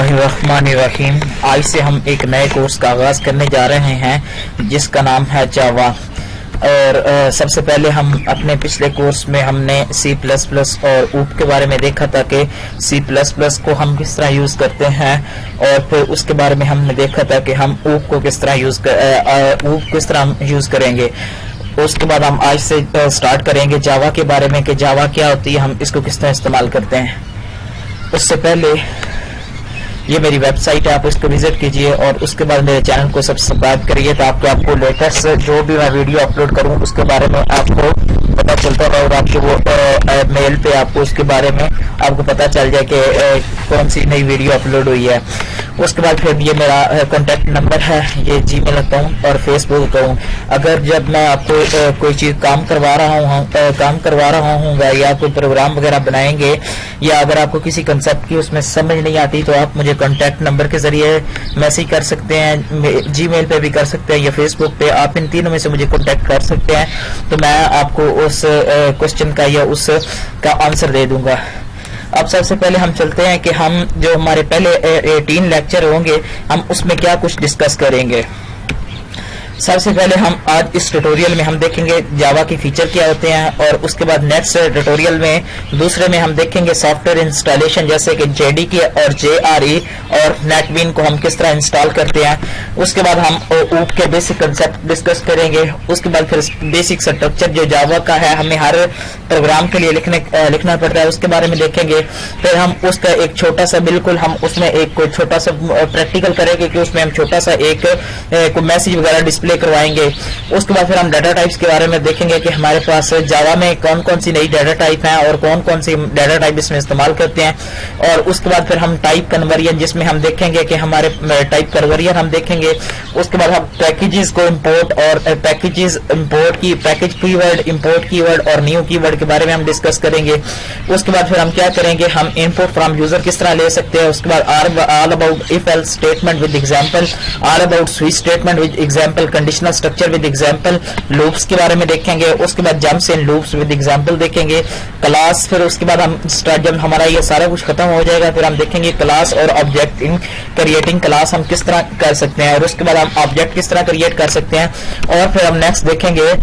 बिस्मिल्लाहिर्रहमानिर्रहीम। आज से हम एक नए कोर्स का आगाज करने जा रहे हैं जिसका नाम है जावा। और सबसे पहले हम अपने पिछले कोर्स में हमने C++ और ऊप के बारे में देखा था कि C++ को हम किस तरह यूज करते हैं, और फिर उसके बारे में हमने देखा था कि हम ऊप को किस तरह यूज करेंगे। उसके बाद हम आज से स्टार्ट करेंगे जावा के बारे में कि जावा क्या होती है, हम इसको किस तरह इस्तेमाल करते हैं। उससे पहले ये मेरी वेबसाइट है, आप इसको विजिट कीजिए और उसके बाद मेरे चैनल को सब्सक्राइब करिए ताकि आपको लेटेस्ट जो भी मैं वीडियो अपलोड करूं उसके बारे में आपको पता चलता रहे और आपको वो मेल पे आपको उसके बारे में आपको पता चल जाए कि कौन सी नई वीडियो अपलोड हुई है। उसके बाद फिर ये मेरा कॉन्टेक्ट नंबर है, ये जीमेल अकाउंट और फेसबुक अकाउंट। अगर जब मैं आपको कोई चीज काम करवा रहा हूँ या कोई प्रोग्राम वगैरह बनाएंगे या अगर आपको किसी कंसेप्ट की उसमें समझ नहीं आती तो आप मुझे कॉन्टेक्ट नंबर के जरिए मैसेज कर सकते हैं, जीमेल पे भी कर सकते हैं या फेसबुक पे। आप इन तीनों में से मुझे कॉन्टेक्ट कर सकते हैं तो मैं आपको उस क्वेश्चन का या उस का आंसर दे दूंगा। अब सबसे पहले हम चलते हैं कि हम जो हमारे पहले 18 लेक्चर होंगे हम उसमें क्या कुछ डिस्कस करेंगे। सबसे पहले हम आज इस ट्यूटोरियल में हम देखेंगे जावा की फीचर क्या होते हैं, और उसके बाद नेक्स्ट ट्यूटोरियल में दूसरे में हम देखेंगे सॉफ्टवेयर इंस्टॉलेशन जैसे कि JDK और JRE और नेटबीन को हम किस तरह इंस्टॉल करते हैं। उसके बाद हम ऊप के बेसिक कंसेप्ट डिस्कस करेंगे। उसके बाद फिर बेसिक स्ट्रक्चर जो जावा का है हमें हर प्रोग्राम के लिए लिखना पड़ता है उसके बारे में देखेंगे। फिर हम उसका एक छोटा सा बिल्कुल हम उसमें एक छोटा सा प्रैक्टिकल करेंगे कि उसमें हम छोटा सा एक मैसेज वगैरह डिस्प्ले करवाएंगे। उसके बाद फिर हम डाटा टाइप्स के बारे में देखेंगे कि हमारे पास जावा में कौन कौन सी नई डाटा टाइप हैं और कौन कौन सी डाटा टाइप इसमें इस्तेमाल करते हैं। और उसके बाद फिर हम टाइप कन्वर्जन जिसमें हम देखेंगे कि हमारे टाइप कन्वर्जन हम देखेंगे। उसके बाद हम पैकेजेस को इंपोर्ट और पैकेजेस इंपोर्ट की पैकेज कीवर्ड, इंपोर्ट कीवर्ड और न्यू कीवर्ड के बारे में हम डिस्कस करेंगे। उसके बाद फिर हम क्या करेंगे, हम इनपुट फ्रॉम यूजर किस तरह ले सकते हैं। उसके बाद all about if else statement with example, all about switch statement with example, conditional structure with example, loops के बारे में देखेंगे। उसके बाद jumps in loops with example देखेंगे, क्लास। फिर उसके बाद हम जब हमारा ये सारा कुछ खत्म हो जाएगा फिर हम देखेंगे क्लास और ऑब्जेक्ट इन क्रिएटिंग क्लास हम किस तरह कर सकते हैं, और उसके बाद हम ऑब्जेक्ट किस तरह क्रिएट कर सकते हैं। और फिर हम नेक्स्ट देखेंगे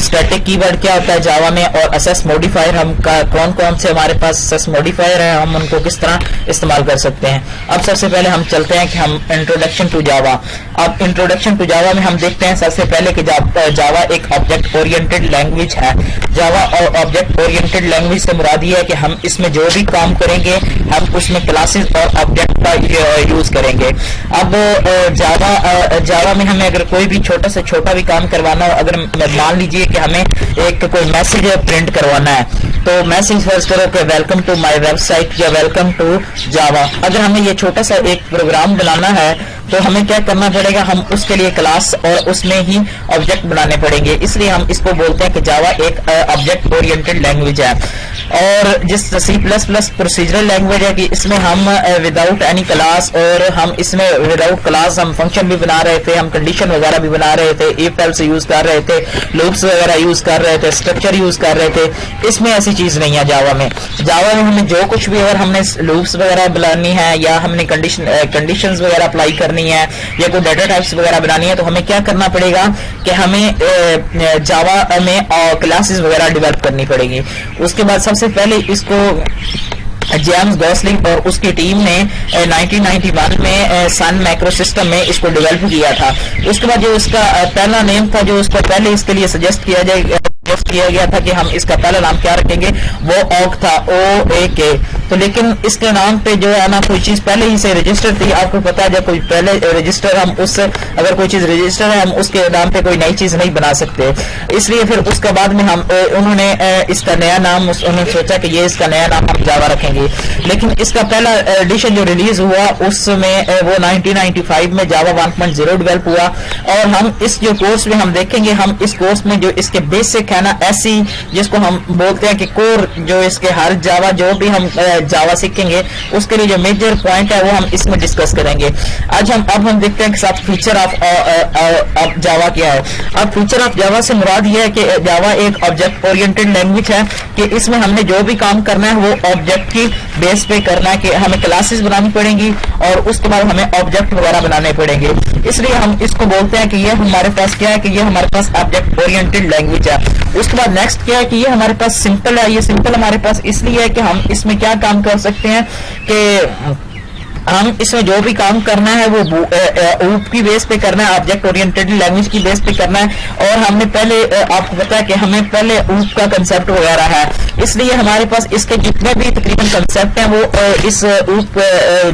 स्टैटिक कीवर्ड क्या होता है जावा में, और असेस मॉडिफायर हम कौन कौन से हमारे पास असेस मॉडिफायर है, हम उनको किस तरह इस्तेमाल कर सकते हैं। अब सबसे पहले हम चलते हैं कि हम इंट्रोडक्शन टू जावा। अब इंट्रोडक्शन टू जावा में हम देखते हैं सबसे पहले कि जावा एक ऑब्जेक्ट ओरिएंटेड लैंग्वेज है। जावा और ऑब्जेक्ट ओरिएंटेड लैंग्वेज से मुराद ये है कि हम इसमें जो भी काम करेंगे हम उसमें क्लासेस और ऑब्जेक्ट का यूज करेंगे। अब जावा में हमें अगर कोई भी छोटा से छोटा भी काम करवाना हो, अगर मान लीजिए कि हमें एक कोई मैसेज प्रिंट करवाना है तो मैसेज फर्स्ट करो कि वेलकम टू माय वेबसाइट या वेलकम टू जावा। अगर हमें ये छोटा सा एक प्रोग्राम बनाना है तो हमें क्या करना पड़ेगा, हम उसके लिए क्लास और उसमें ही ऑब्जेक्ट बनाने पड़ेंगे। इसलिए हम इसको बोलते हैं कि जावा एक ऑब्जेक्ट ओरिएंटेड लैंग्वेज है। और जिस C++ प्रोसीजरल लैंग्वेज है कि इसमें हम विदाउट एनी क्लास और हम इसमें विदाउट क्लास हम फंक्शन भी बना रहे थे, हम कंडीशन वगैरह भी बना रहे थे, इफ एल्स यूज कर रहे थे, लूप्स वगैरह यूज कर रहे थे, स्ट्रक्चर यूज कर रहे थे। इसमें ऐसी चीज नहीं है जावा में। जावा में हमें जो कुछ भी अगर हमने लूप्स वगैरह बनानी है या हमने कंडीशंस वगैरह अप्लाई करनी है या कोई डाटा टाइप्स वगैरह बनानी है तो हमें क्या करना पड़ेगा कि हमें जावा में क्लासेस वगैरह डेवलप करनी पड़ेगी। उसके बाद सबसे पहले इसको जेम्स गॉसलिंग और उसकी टीम ने 1991 में सन मैक्रो सिस्टम में इसको डेवलप किया था। उसके बाद जो इसका पहला नेम था जो उसको पहले इसके लिए सजेस्ट किया गया था कि हम इसका पहला नाम क्या रखेंगे, वो ओक था, OAK। तो लेकिन इसके नाम पे जो है ना कोई चीज पहले ही से रजिस्टर थी। आपको पता है जब कोई पहले रजिस्टर हम उस अगर कोई चीज रजिस्टर है हम उसके नाम पे कोई नई चीज नहीं बना सकते। इसलिए फिर उसके बाद में हम उन्होंने इसका नया नाम उन्होंने सोचा कि ये इसका नया नाम हम जावा रखेंगे। लेकिन इसका पहला एडिशन जो रिलीज हुआ उसमें वो 1995 में जावा 1.0 डेवलप हुआ। और हम इस जो कोर्स में हम देखेंगे, हम इस कोर्स में जो इसके बेसिक है ना ऐसी जिसको हम बोलते हैं कि कोर, जो इसके हर जावा जो भी हम जावा सीखेंगे उसके लिए जो मेजर पॉइंट है वो हम इसमें डिस्कस करेंगे। आज हम देखते हैं कि साथ फीचर ऑफ जावा क्या है। अब फीचर ऑफ जावा से मुराद ये है कि जावा एक ऑब्जेक्ट ओरिएंटेड लैंग्वेज है कि इसमें हमने जो भी काम करना है वो ऑब्जेक्ट की बेस पे करना है, कि हमें क्लासेस बनानी पड़ेंगी और उसके बाद हमें ऑब्जेक्ट वगैरह बनाने पड़ेंगे। इसलिए हम इसको बोलते हैं कि ये हमारे पास क्या है कि ये हमारे पास ऑब्जेक्ट ओरिएंटेड लैंग्वेज है। उसके बाद नेक्स्ट क्या है कि ये हमारे पास सिंपल है। ये सिंपल हमारे पास इसलिए है कि हम इसमें क्या काम कर सकते हैं कि हम इसमें जो भी काम करना है वो ऊप की बेस पे करना है, ऑब्जेक्ट ओरिएंटेड लैंग्वेज की बेस पे करना है। और हमने पहले आपको पता है कि हमें पहले ऊप का कंसेप्ट वगैरह है, इसलिए हमारे पास इसके जितने भी तकरीबन कंसेप्ट हैं वो इस ऊप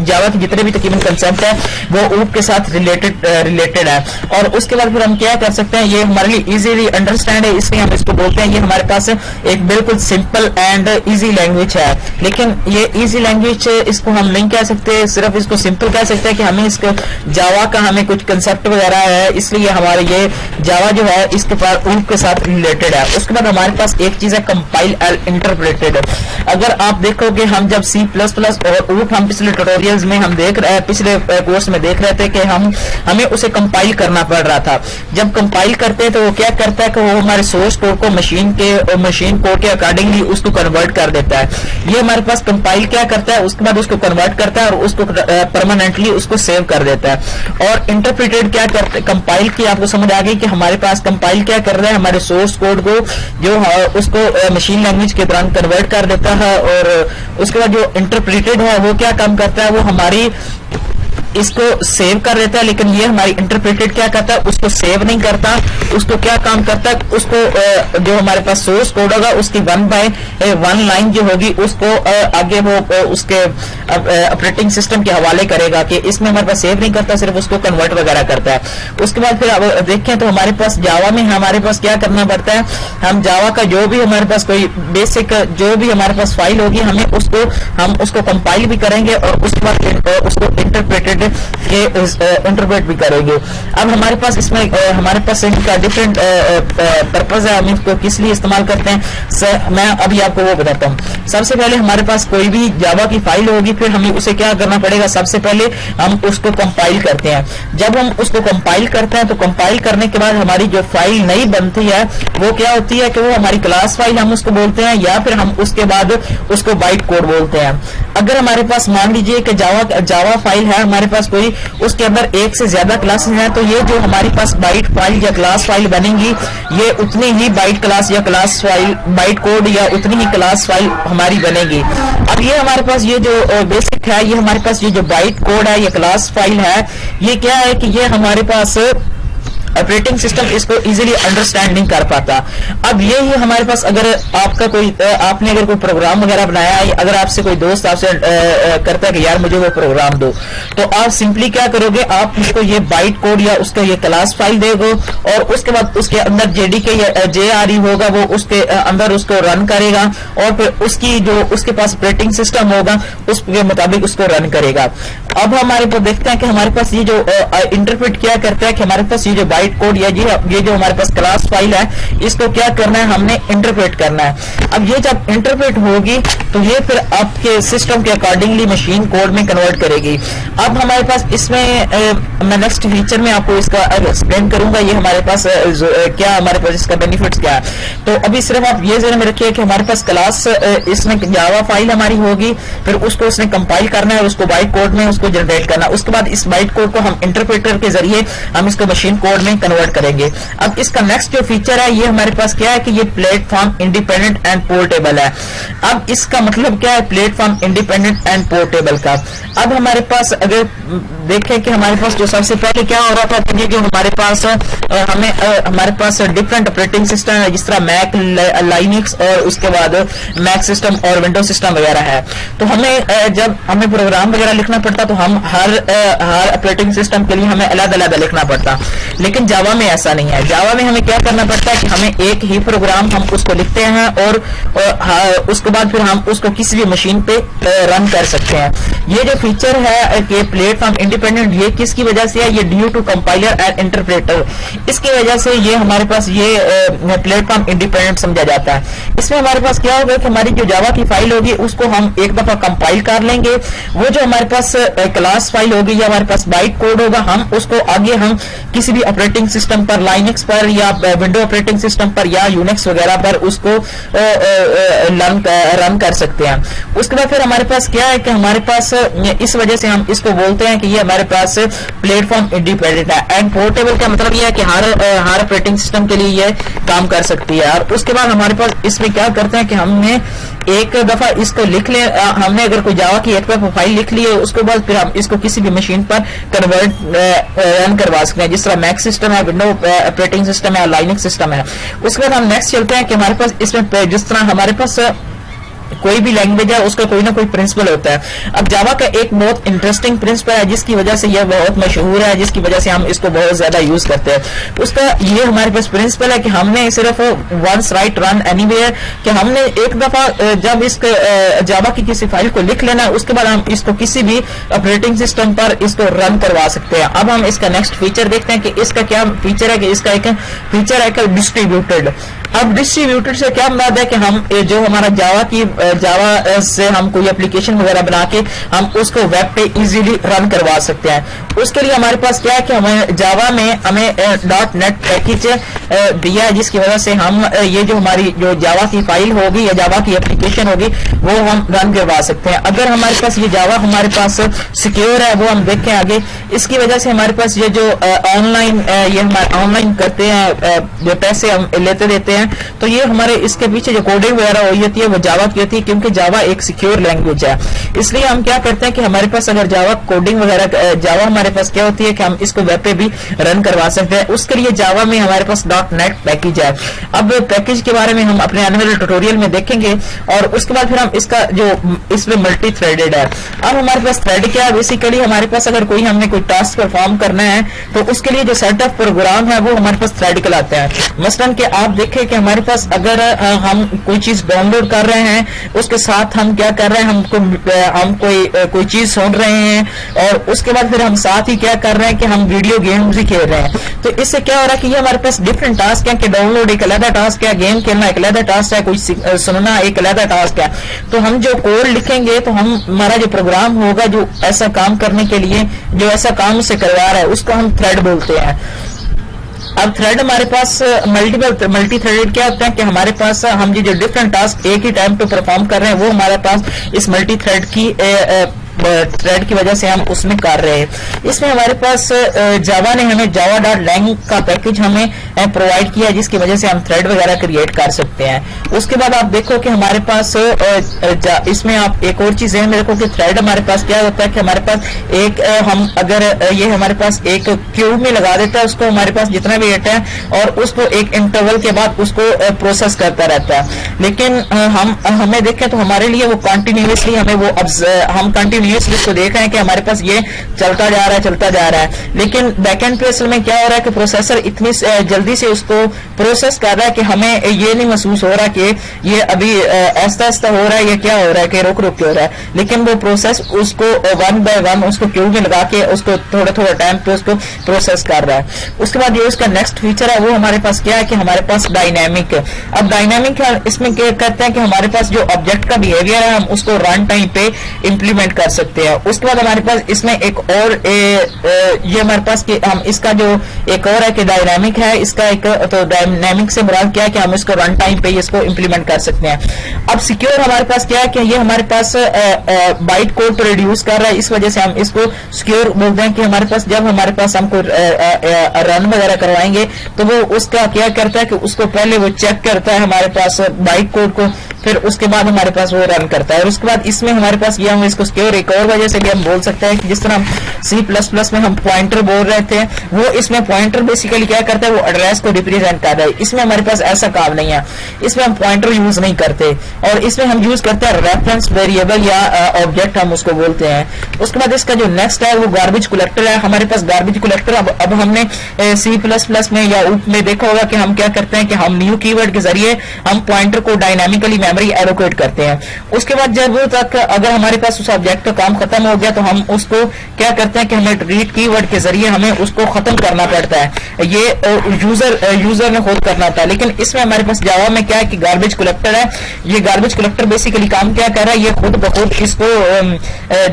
जावा के जितने भी तकरीबन कंसेप्ट है वो ऊप के साथ रिलेटेड है। और उसके बाद फिर हम क्या कर सकते हैं, ये हमारे लिए इजीली अंडरस्टैंड है, इसलिए हम इसको बोलते हैं ये हमारे पास एक बिल्कुल सिंपल एंड इजी लैंग्वेज है। लेकिन ये इजी लैंग्वेज इसको हम नहीं कह सकते, सिर्फ इसको सिंपल कह सकते हैं कि हमें इसको जावा का हमें कुछ कंसेप्ट वगैरह है, इसलिए हमारे ये जावा जो है इसके पास ऊप के साथ रिलेटेड है। उसके बाद हमारे पास एक चीज है कंपाइल एंड इंटरप्रेटेड। अगर आप देखोगे हम जब C++ और ऊप हम पिछले ट्यूटोरियल्स में हम देख रहे पिछले कोर्स में देख रहे थे कि हमें उसे कंपाइल करना पड़ रहा था। जब कंपाइल करते हैं तो वो क्या करता है कि वो हमारे सोर्स कोड को मशीन कोड के अकॉर्डिंगली उसको कन्वर्ट कर देता है। ये हमारे पास कंपाइल क्या करता है, उसके बाद उसको कन्वर्ट करता है और उसको परमानेंटली उसको सेव कर देता है। और इंटरप्रेटेड क्या करते, कंपाइल की आपको समझ आ गई कि हमारे पास कंपाइल क्या कर रहा है, हमारे सोर्स कोड को जो उसको मशीन लैंग्वेज के दौरान कन्वर्ट कर देता है। और उसके बाद जो इंटरप्रेटेड है वो क्या काम करता है, वो हमारी इसको सेव कर देता है। लेकिन ये हमारी इंटरप्रेटेड क्या करता है, उसको सेव नहीं करता, उसको क्या काम करता है, उसको जो हमारे पास सोर्स कोड होगा उसकी 1/1 लाइन जो होगी उसको आगे वो उसके ऑपरेटिंग सिस्टम के हवाले करेगा कि इसमें हमारे पास सेव नहीं करता, सिर्फ उसको कन्वर्ट वगैरह करता है। उसके बाद फिर अब देखें तो हमारे पास जावा में हमारे पास क्या करना पड़ता है, हम जावा का जो भी हमारे पास कोई बेसिक जो भी हमारे पास फाइल होगी हम उसको कंपाइल भी करेंगे और उसके बाद उसको इंटरप्रेटेड इंटरप्रेट भी करेंगे। अब हमारे पास इसमें हमारे पास इनका डिफरेंट पर्पज है, हम इसको किस लिए इस्तेमाल करते हैं मैं अभी आपको वो बताता हूँ। सबसे पहले हमारे पास कोई भी जावा की फाइल होगी, फिर हमें उसे क्या करना पड़ेगा, सबसे पहले हम उसको कंपाइल करते हैं। जब हम उसको कंपाइल करते हैं तो कंपाइल करने के बाद हमारी जो फाइल नई बनती है वो क्या होती है कि वो हमारी क्लास फाइल हम उसको बोलते हैं, या फिर हम उसके बाद उसको बाइट कोड बोलते हैं। अगर हमारे पास मान लीजिए कि जावा फाइल है हमारे पास कोई, उसके अंदर एक से ज्यादा क्लासेस हैं, तो ये जो हमारे पास बाइट फाइल या क्लास फाइल बनेंगी ये उतनी ही बाइट क्लास या क्लास फाइल बाइट कोड या उतनी ही क्लास फाइल हमारी बनेगी। अब ये हमारे पास ये जो बेसिक है, ये हमारे पास ये जो बाइट कोड है, ये क्लास फाइल है, ये क्या है कि ये हमारे पास ऑपरेटिंग सिस्टम इसको इजीली अंडरस्टैंड नहीं कर पाता। अब ये ही हमारे पास अगर आपका कोई आपने अगर कोई प्रोग्राम वगैरह बनाया है, अगर आपसे कोई दोस्त आपसे करता है कि यार मुझे वो प्रोग्राम दो, तो आप सिंपली क्या करोगे, आप उसको ये बाइट कोड या उसका ये क्लास फाइल दोगे और उसके बाद उसके अंदर जेडीके या JRE होगा, वो उसके अंदर उसको रन करेगा और फिर उसकी जो उसके पास ऑपरेटिंग सिस्टम होगा उसके मुताबिक उसको रन करेगा। अब हमारे पास देखते हैं कि हमारे पास ये जो इंटरप्रेट क्या करता है कि हमारे पास ये जो बाइट कोड या ये जो हमारे पास क्लास फाइल है इसको क्या करना है, हमने इंटरप्रेट करना है। अब ये जब इंटरप्रेट होगी तो ये फिर आपके सिस्टम के अकॉर्डिंगली मशीन कोड में कन्वर्ट करेगी। अब हमारे पास इसमें मैं नेक्स्ट फीचर में आपको इसका एक्सप्लेन करूंगा, ये हमारे पास क्या हमारे पास इसका बेनिफिट्स क्या है। तो अभी सिर्फ आप ये जरा में रखिए कि हमारे पास क्लास इसमें जावा फाइल हमारी होगी, फिर उसको उसने कंपाइल करना है, उसको बाइट कोड में उसको जनरेट करना, उसके बाद इस बाइट कोड को हम इंटरप्रेटर के जरिए हम इसको मशीन कोड में कन्वर्ट करेंगे। अब इसका नेक्स्ट जो फीचर है ये हमारे पास क्या है कि ये प्लेटफॉर्म इंडिपेंडेंट एंड पोर्टेबल है। अब इसका मतलब क्या है प्लेटफॉर्म इंडिपेंडेंट एंड पोर्टेबल का। अब हमारे पास अगर देखें कि हमारे पास जो सबसे पहले क्या हो रहा था कि ये जो हमारे पास हमारे पास डिफरेंट ऑपरेटिंग सिस्टम है, जिस तरह मैक, लाइनक्स और उसके बाद मैक सिस्टम और विंडो सिस्टम वगैरह है, तो हमें जब हमें प्रोग्राम वगैरह लिखना पड़ता तो हम हर ऑपरेटिंग सिस्टम के लिए हमें अलग अलग लिखना पड़ता। लेकिन जावा में ऐसा नहीं है। जावा में हमें क्या करना पड़ता है कि हमें एक ही प्रोग्राम हम उसको लिखते हैं और उसके बाद फिर हम उसको किसी भी मशीन पे रन कर सकते हैं। ये जो फीचर है कि प्लेटफॉर्म इंडिपेंडेंट ये किसकी वजह से है, ये due to compiler and interpreter, इसकी वजह से ये हमारे पास ये प्लेटफॉर्म इंडिपेंडेंट समझा जाता है। इसमें हमारे पास क्या होगा कि हमारी जो जावा की फाइल होगी उसको हम एक दफा कंपाइल कर लेंगे, वो जो हमारे पास क्लास फाइल होगी या हमारे पास बाइट कोड होगा, हम उसको आगे हम किसी भी ऑपरेटिंग सिस्टम पर, लाइनक्स पर या विंडो ऑपरेटिंग सिस्टम पर या यूनिक्स वगैरह पर उसको रन कर सकते हैं। उसके बाद फिर हमारे पास क्या है कि हमारे पास इस वजह से हम इसको बोलते हैं कि ये हमारे पास प्लेटफॉर्म इंडिपेंडेंट है। एंड पोर्टेबल का मतलब ये है कि हर ऑपरेटिंग सिस्टम के लिए ये काम कर सकती है। और उसके बाद हमारे पास इसमें क्या करते हैं कि हमने एक दफा इसको लिख ले, हमने अगर कोई जावा की एक दफा फाइल लिख ली है, उसके बाद फिर हम इसको किसी भी मशीन पर कन्वर्ट रन करवा सकते हैं, जिस तरह मैक सिस्टम है, विंडो ऑपरेटिंग सिस्टम है, लाइनक्स सिस्टम है। उसके बाद हम नेक्स्ट चलते हैं कि हमारे पास इसमें जिस तरह हमारे पास कोई भी लैंग्वेज है उसका कोई ना कोई प्रिंसिपल होता है। अब जावा का एक बहुत इंटरेस्टिंग प्रिंसिपल है जिसकी वजह से यह बहुत मशहूर है, जिसकी वजह से हम इसको बहुत ज्यादा यूज करते हैं। उसका ये हमारे पास प्रिंसिपल है कि हमने सिर्फ वंस राइट रन एनीवेयर, कि हमने एक दफा जब इस जावा की किसी फाइल को लिख लेना, उसके बाद हम इसको किसी भी ऑपरेटिंग सिस्टम पर इसको रन करवा सकते हैं। अब हम इसका नेक्स्ट फीचर देखते हैं कि इसका क्या फीचर है, कि इसका एक फीचर है कि डिस्ट्रीब्यूटेड। अब डिस्ट्रीब्यूटेड से क्या मतलब है कि हम जो हमारा जावा से हम कोई एप्लीकेशन वगैरह बना के हम उसको वेब पे इजीली रन करवा सकते हैं। उसके लिए हमारे पास क्या है कि हमें जावा में हमें .NET पैकेज दिया है, जिसकी वजह से हम ये जो हमारी जो जावा की फाइल होगी या जावा की एप्लीकेशन होगी वो हम रन करवा सकते हैं। अगर हमारे पास ये जावा हमारे पास सिक्योर है, वो हम देखें आगे, इसकी वजह से हमारे पास ये जो ऑनलाइन ये हमारे ऑनलाइन करते हैं, जो पैसे हम लेते देते हैं, तो ये हमारे इसके पीछे जो कोडिंग वगैरह हुई होती है वो जावा की होती है, क्योंकि जावा एक सिक्योर लैंग्वेज है। इसलिए हम क्या करते हैं कि हमारे पास अगर जावा कोडिंग वगैरह जावा हमारे पास क्या होती है कि हम इसको वेब पे भी रन करवा सकते हैं। उसके लिए जावा में हमारे पास .NET पैकेज है। अब पैकेज के बारे में हम अपने आने वाले ट्यूटोरियल में देखेंगे, और उसके बाद फिर हम इसका जो इसमें मल्टी थ्रेडेड है। अब हमारे पास थ्रेड क्या है, बेसिकली हमारे पास अगर हमने कोई टास्क परफॉर्म करना है तो उसके लिए जो सेट ऑफ प्रोग्राम है वो हमारे पास थ्रेड कहलाते हैं। मसलन कि आप देखें कि हमारे पास अगर हम कोई चीज डाउनलोड कर रहे हैं, उसके साथ हम क्या कर रहे हैं, हम कोई चीज सुन रहे हैं, और उसके बाद फिर हम साथ ही क्या कर रहे हैं कि हम वीडियो गेम्स भी खेल रहे हैं। तो इससे क्या हो रहा है कि ये हमारे पास डिफरेंट टास्क है, कि डाउनलोड एक अलग टास्क है, गेम खेलना एक अलग टास्क है, कोई सुनना एक अलग टास्क है। तो हम जो कोड लिखेंगे तो हमारा जो प्रोग्राम होगा जो ऐसा काम करने के लिए जो ऐसा काम से करवा रहा है उसको हम थ्रेड बोलते हैं। अब थ्रेड हमारे पास मल्टी थ्रेडेड क्या होता है कि हमारे पास हम जो डिफरेंट टास्क एक ही टाइम पे परफॉर्म कर रहे हैं वो हमारे पास इस मल्टी थ्रेड की वजह से हम उसमें कर रहे हैं। इसमें हमारे पास जावा ने हमें java.lang का पैकेज हमें प्रोवाइड किया, जिसकी वजह से हम थ्रेड वगैरह क्रिएट कर सकते हैं। उसके बाद आप देखो कि हमारे पास इसमें आप एक और चीज है, मेरे को कि थ्रेड हमारे पास क्या होता है कि हमारे पास एक हम अगर ये हमारे पास एक क्यूब में लगा देता है उसको, हमारे पास जितना भी डेटा है, और उसको एक इंटरवल के बाद उसको प्रोसेस करता रहता है। लेकिन हमें देखें तो हमारे लिए वो कंटिन्यूअसली हमें वो हम कंटिन्यूअसली इसको देख रहे हैं कि हमारे पास ये चलता जा रहा है। लेकिन बैकएंड पे असल में क्या हो रहा है कि प्रोसेसर इतनी जल्दी से उसको प्रोसेस कर रहा है कि हमें ये नहीं महसूस हो रहा कि ये अभी आहिस्ता हो रहा है, ये क्या हो रहा है कि रुक के हो रहा है। लेकिन वो प्रोसेस उसको वन बाय वन उसको क्यू में लगा के उसको थोड़े टाइम पे उसको प्रोसेस कर रहा है। उसके बाद ये उसका नेक्स्ट फीचर है वो हमारे पास क्या है कि हमारे पास डायनेमिक। अब डायनेमिक इसमें क्या करते हैं कि हमारे पास जो ऑब्जेक्ट का बिहेवियर है हम उसको रन टाइम पे इंप्लीमेंट कर सकते हैं। उसके बाद हमारे पास इसमें एक और ये हमारे पास कि हम इसका जो एक और है कि डायनामिक है, इसका एक तो डायनामिक से मुराद क्या है कि हम इसको रन टाइम पे इसको इंप्लीमेंट कर सकते हैं। अब सिक्योर हमारे पास क्या है कि ये हमारे पास बाइट कोड रिड्यूस कर रहा है, इस वजह से हम इसको सिक्योर बोलते हैं कि हमारे पास जब हमारे पास हमको रन वगैरह करवाएंगे तो वो उसका क्या करता है कि उसको पहले वो चेक करता है हमारे पास बाइट कोड को, फिर उसके बाद हमारे पास वो रन करता है। और उसके बाद इसमें हमारे पास ये हम इसको सिक्योर एक और वजह से भी हम बोल सकते हैं कि जिस तरह C++ में हम पॉइंटर बोल रहे थे, वो इसमें पॉइंटर बेसिकली क्या करता है, वो एड्रेस को रिप्रेजेंट कर रहा है। इसमें हमारे पास ऐसा काम नहीं है, इसमें हम पॉइंटर यूज नहीं करते, और इसमें हम यूज करते हैं रेफरेंस वेरिएबल या ऑब्जेक्ट हम उसको बोलते हैं। उसके बाद इसका जो नेक्स्ट है वो गार्बेज कलेक्टर है। हमारे पास गार्बेज कलेक्टर अब हमने C++ में या ऊप में देखा होगा कि हम क्या करते हैं कि हम न्यू कीवर्ड के जरिए हम पॉइंटर को डायनामिकली میموری ایلوکیٹ کرتے ہیں. اس کے بعد جب تک اگر ہمارے پاس اس آبجیکٹ کا کام ختم ہو گیا تو ہم اس کو کیا کرتے ہیں کہ ہمیں ڈیلیٹ کی ورڈ کے ذریعے ہمیں اس کو ختم کرنا پڑتا ہے. یہ یوزر نے خود کرنا تھا. لیکن اس میں ہمارے پاس جاوا میں کیا ہے کہ گاربیج کلیکٹر ہے. یہ گاربیج کلیکٹر بیسیکلی کام کیا کر رہا ہے, یہ خود بخود اس کو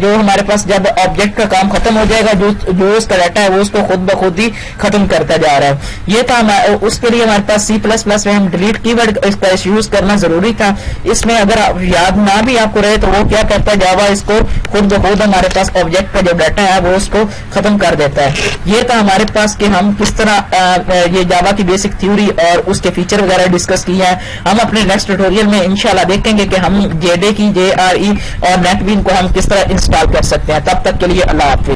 جو ہمارے پاس جب آبجیکٹ کا کام ختم ہو جائے گا جو اس کا ڈیٹا ہے وہ اس کو خود بخود ہی ختم کرتا جا رہا ہے. یہ تھا اس کے لیے ہمارے پاس C++ میں ہم ڈیلیٹ کی ورڈ اس کا یوز کرنا ضروری تھا. اس میں اگر یاد نہ بھی آپ کو رہے تو وہ کیا کرتا ہے, جاوا اس کو خود بخود ہمارے پاس آبجیکٹ کا جو ڈیٹا ہے وہ اس کو ختم کر دیتا ہے. یہ تھا ہمارے پاس کہ ہم کس طرح یہ جاوا کی بیسک تھیوری اور اس کے فیچر وغیرہ ڈسکس کی ہے. ہم اپنے نیکسٹ ٹیوٹوریل میں انشاءاللہ دیکھیں گے کہ ہم JDK اور NetBeans کو ہم کس طرح انسٹال کر سکتے ہیں. تب تک کے لیے اللہ حافظ.